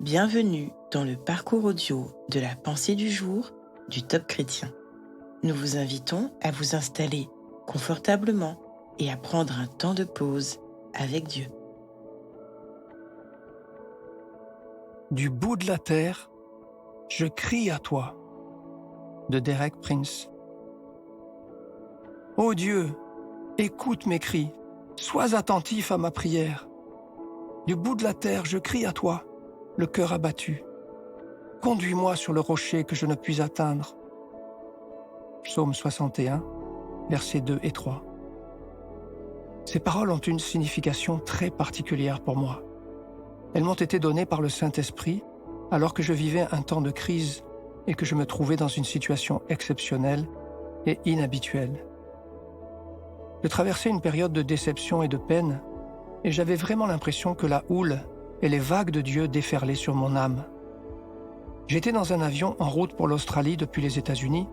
Bienvenue dans le parcours audio de la pensée du jour du Top Chrétien. Nous vous invitons à vous installer confortablement et à prendre un temps de pause avec Dieu. Du bout de la terre, je crie à toi. De Derek Prince. Ô Dieu, écoute mes cris, sois attentif à ma prière. Du bout de la terre, je crie à toi, le cœur abattu. Conduis-moi sur le rocher que je ne puis atteindre. Psaume 61, versets 2 et 3. Ces paroles ont une signification très particulière pour moi. Elles m'ont été données par le Saint-Esprit alors que je vivais un temps de crise et que je me trouvais dans une situation exceptionnelle et inhabituelle. Je traversais une période de déception et de peine et j'avais vraiment l'impression que la houle et les vagues de Dieu déferlaient sur mon âme. J'étais dans un avion en route pour l'Australie depuis les États-Unis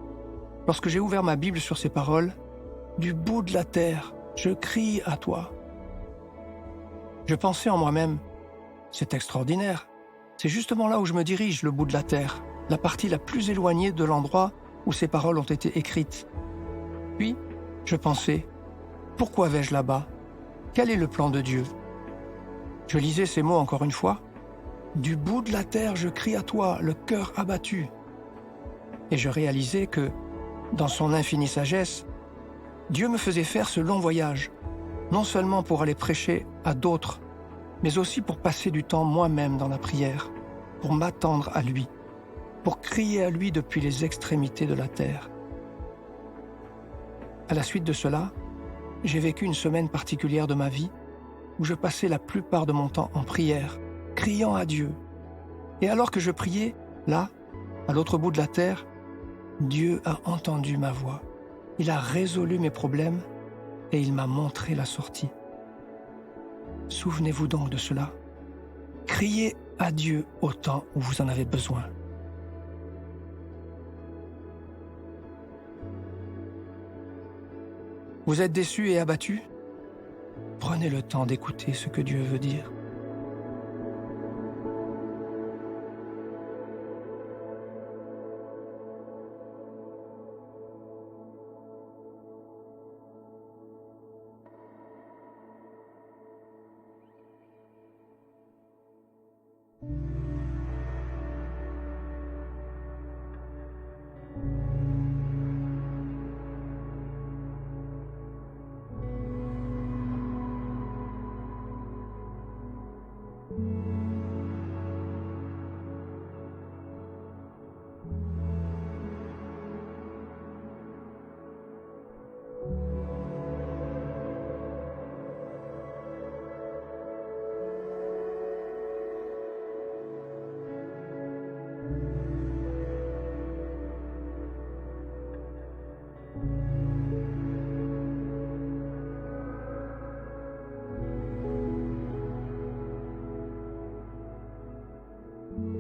lorsque j'ai ouvert ma Bible sur ces paroles « Du bout de la terre, je crie à toi ». Je pensais en moi-même « C'est extraordinaire, c'est justement là où je me dirige, le bout de la terre, la partie la plus éloignée de l'endroit où ces paroles ont été écrites. » Puis, je pensais « Pourquoi vais-je là-bas? Quel est le plan de Dieu ?» Je lisais ces mots encore une fois. « Du bout de la terre, je crie à toi, le cœur abattu. » Et je réalisais que, dans son infinie sagesse, Dieu me faisait faire ce long voyage, non seulement pour aller prêcher à d'autres, mais aussi pour passer du temps moi-même dans la prière, pour m'attendre à lui, pour crier à lui depuis les extrémités de la terre. À la suite de cela, j'ai vécu une semaine particulière de ma vie où je passais la plupart de mon temps en prière, criant à Dieu. Et alors que je priais, là, à l'autre bout de la terre, Dieu a entendu ma voix. Il a résolu mes problèmes et il m'a montré la sortie. Souvenez-vous donc de cela. Criez à Dieu au temps où vous en avez besoin. Vous êtes déçu et abattu? Prenez le temps d'écouter ce que Dieu veut dire.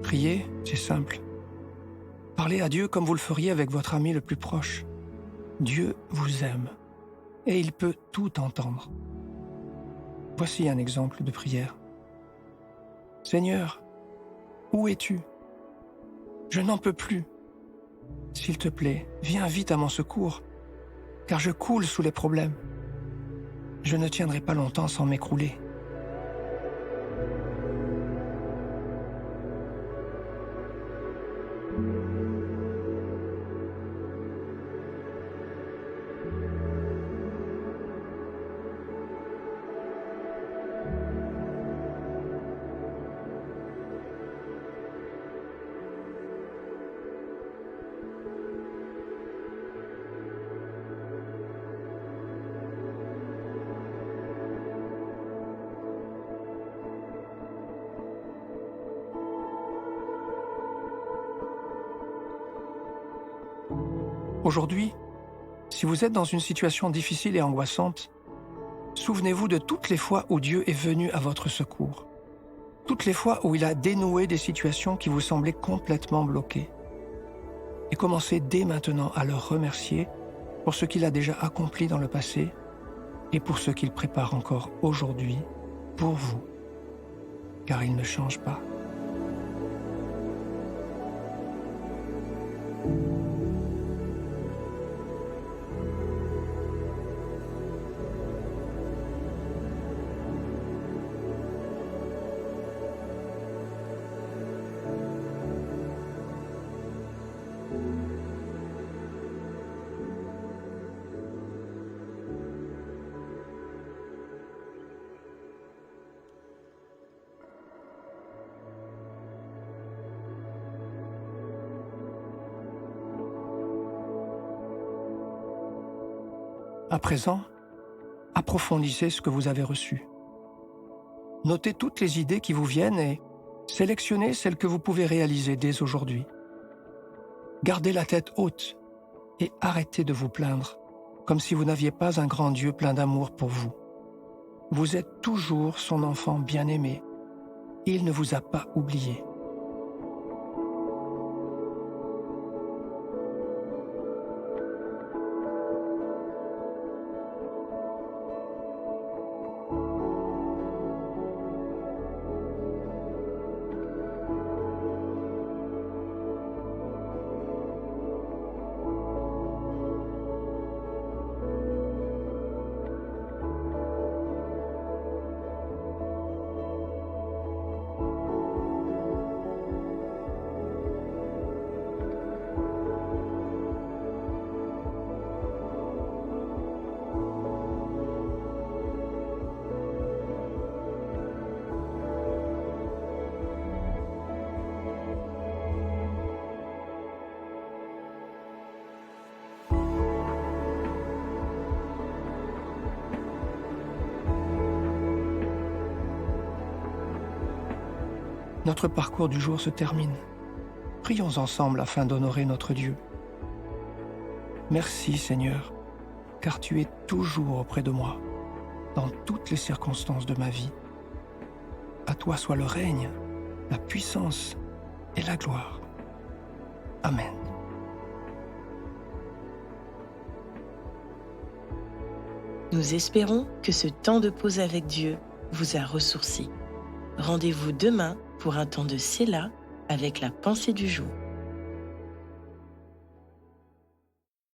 Prier, c'est simple. Parlez à Dieu comme vous le feriez avec votre ami le plus proche. Dieu vous aime et il peut tout entendre. Voici un exemple de prière. Seigneur, où es-tu? Je n'en peux plus. S'il te plaît, viens vite à mon secours, car je coule sous les problèmes. Je ne tiendrai pas longtemps sans m'écrouler. Aujourd'hui, si vous êtes dans une situation difficile et angoissante, souvenez-vous de toutes les fois où Dieu est venu à votre secours, toutes les fois où il a dénoué des situations qui vous semblaient complètement bloquées. Et commencez dès maintenant à le remercier pour ce qu'il a déjà accompli dans le passé et pour ce qu'il prépare encore aujourd'hui pour vous, car il ne change pas. À présent, approfondissez ce que vous avez reçu. Notez toutes les idées qui vous viennent et sélectionnez celles que vous pouvez réaliser dès aujourd'hui. Gardez la tête haute et arrêtez de vous plaindre, comme si vous n'aviez pas un grand Dieu plein d'amour pour vous. Vous êtes toujours son enfant bien-aimé. Il ne vous a pas oublié. Notre parcours du jour se termine. Prions ensemble afin d'honorer notre Dieu. Merci Seigneur, car tu es toujours auprès de moi, dans toutes les circonstances de ma vie. À toi soit le règne, la puissance et la gloire. Amen. Nous espérons que ce temps de pause avec Dieu vous a ressourci. Rendez-vous demain pour un temps de Séla avec la pensée du jour.